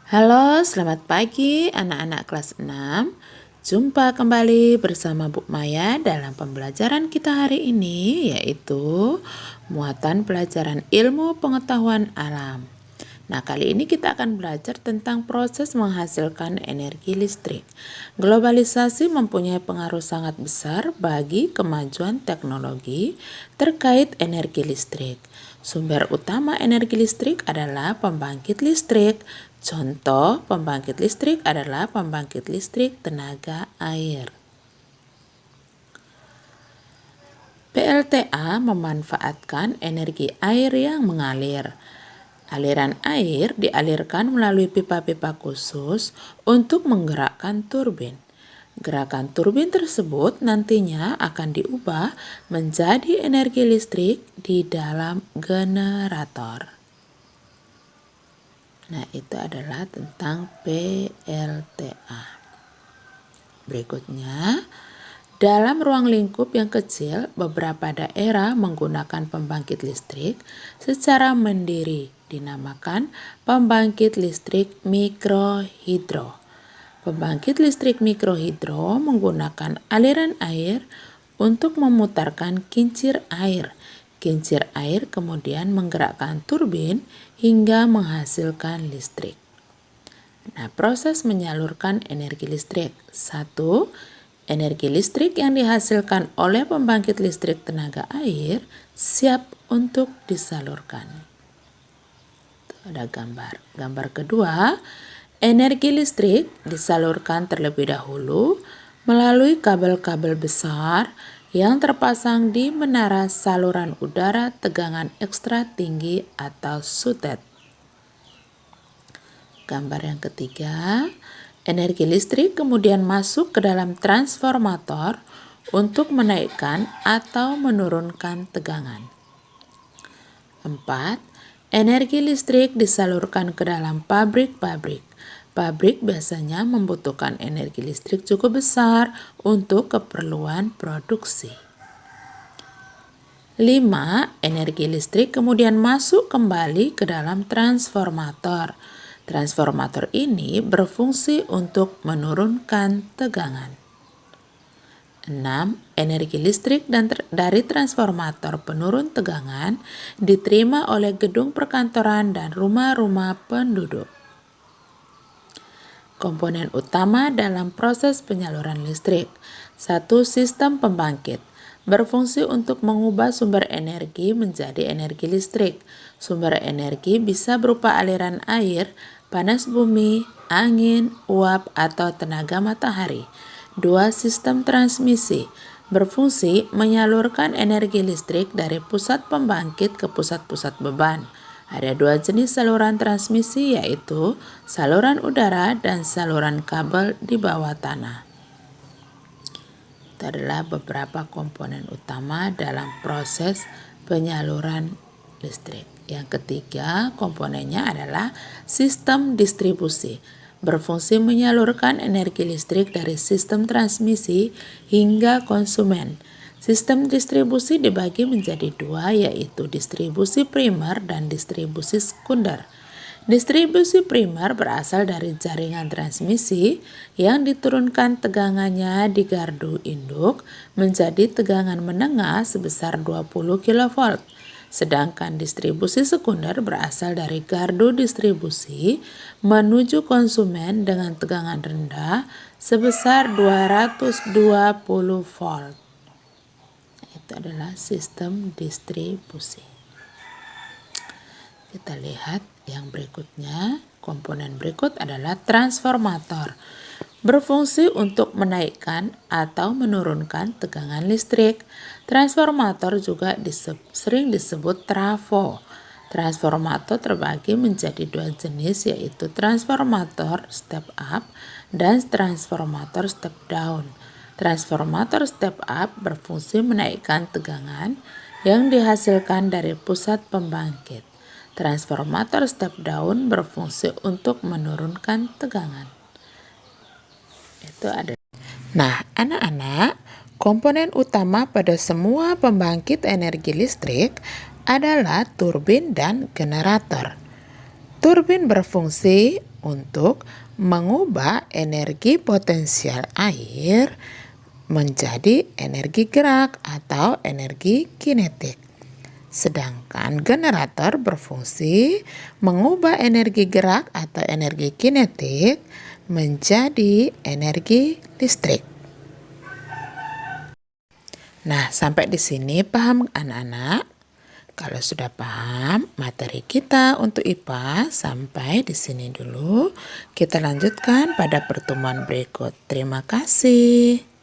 Halo, selamat pagi anak-anak kelas 6. Jumpa kembali bersama Bu Maya dalam pembelajaran kita hari ini, yaitu muatan pelajaran ilmu pengetahuan alam. Nah, kali ini kita akan belajar tentang proses menghasilkan energi listrik. Globalisasi mempunyai pengaruh sangat besar bagi kemajuan teknologi terkait energi listrik. Sumber utama energi listrik adalah pembangkit listrik. Contoh pembangkit listrik adalah pembangkit listrik tenaga air. PLTA memanfaatkan energi air yang mengalir. Aliran air dialirkan melalui pipa-pipa khusus untuk menggerakkan turbin. Gerakan turbin tersebut nantinya akan diubah menjadi energi listrik di dalam generator. Nah, itu adalah tentang PLTA. Berikutnya, dalam ruang lingkup yang kecil, beberapa daerah menggunakan pembangkit listrik secara mandiri, dinamakan pembangkit listrik mikrohidro. Pembangkit listrik mikrohidro menggunakan aliran air untuk memutarkan kincir air. Kincir air kemudian menggerakkan turbin hingga menghasilkan listrik. Nah, proses menyalurkan energi listrik. 1. Energi listrik yang dihasilkan oleh pembangkit listrik tenaga air siap untuk disalurkan. Tuh, ada gambar. Gambar kedua, energi listrik disalurkan terlebih dahulu melalui kabel-kabel besar yang terpasang di menara saluran udara tegangan ekstra tinggi atau SUTET. Gambar yang ketiga, energi listrik kemudian masuk ke dalam transformator untuk menaikkan atau menurunkan tegangan. 4. Energi listrik disalurkan ke dalam pabrik-pabrik. Pabrik biasanya membutuhkan energi listrik cukup besar untuk keperluan produksi. 5. Energi listrik kemudian masuk kembali ke dalam transformator. Transformator ini berfungsi untuk menurunkan tegangan. 6. Energi listrik dari transformator penurun tegangan diterima oleh gedung perkantoran dan rumah-rumah penduduk. Komponen utama dalam proses penyaluran listrik. 1. Sistem pembangkit. Berfungsi untuk mengubah sumber energi menjadi energi listrik. Sumber energi bisa berupa aliran air, panas bumi, angin, uap, atau tenaga matahari. 2. Sistem transmisi. Berfungsi menyalurkan energi listrik dari pusat pembangkit ke pusat-pusat beban. Ada 2 jenis saluran transmisi, yaitu saluran udara dan saluran kabel di bawah tanah. Itu adalah beberapa komponen utama dalam proses penyaluran listrik. Yang ketiga, komponennya adalah sistem distribusi. Berfungsi menyalurkan energi listrik dari sistem transmisi hingga konsumen. Sistem distribusi dibagi menjadi 2, yaitu distribusi primer dan distribusi sekunder. Distribusi primer berasal dari jaringan transmisi yang diturunkan tegangannya di gardu induk menjadi tegangan menengah sebesar 20 kV. Sedangkan distribusi sekunder berasal dari gardu distribusi menuju konsumen dengan tegangan rendah sebesar 220 volt. Itu adalah sistem distribusi. Kita lihat yang berikutnya. Komponen berikut adalah transformator. Berfungsi untuk menaikkan atau menurunkan tegangan listrik. Transformator juga sering disebut trafo. Transformator terbagi menjadi 2 jenis, yaitu transformator step up dan transformator step down. Transformator step up berfungsi menaikkan tegangan yang dihasilkan dari pusat pembangkit. Transformator step down berfungsi untuk menurunkan tegangan. Itu ada. Nah, anak-anak, komponen utama pada semua pembangkit energi listrik adalah turbin dan generator. Turbin berfungsi untuk mengubah energi potensial air menjadi energi gerak atau energi kinetik. Sedangkan generator berfungsi mengubah energi gerak atau energi kinetik menjadi energi listrik. Nah, sampai di sini paham anak-anak? Kalau sudah paham materi kita untuk IPA sampai di sini dulu. Kita lanjutkan pada pertemuan berikut. Terima kasih.